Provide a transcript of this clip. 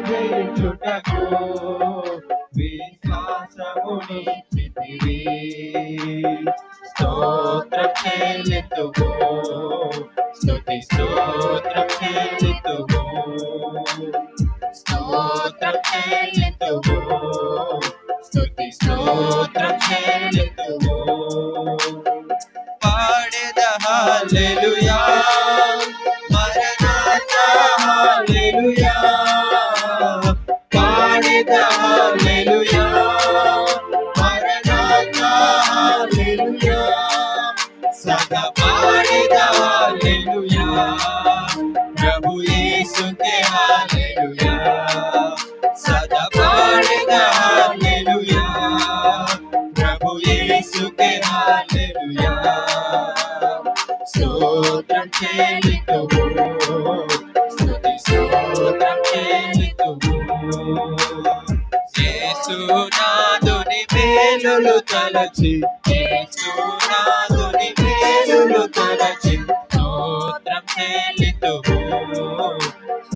జయించుటకు విశ్వాసముని చితివి స్తోత్రం చెల్లితుము స్తుతి స్తోత్రం చెల్లితుము స్తోత్రం చెల్లితుము స్తుతి స్తోత్రం చెల్లితుము పాడెద హల్లెలూయా మరణాతా హల్లెలూయా పాడెద హల్లెలూయా మరణాతా హల్లెలూయా సదా పాడెద హల్లెలూయా ప్రభు యేసుకే హల్లెలూయా సదా పాడెద హల్లెలూయా ప్రభు యేసుకే హల్లెలూయా స్తోత్రం చెల్లితుము స్తుతి స్తోత్రం చెల్లితుము యేసునాథుని మేలులు తలచి యేసునాథుని మేలులు తలచి స్తోత్రం చెల్లితుము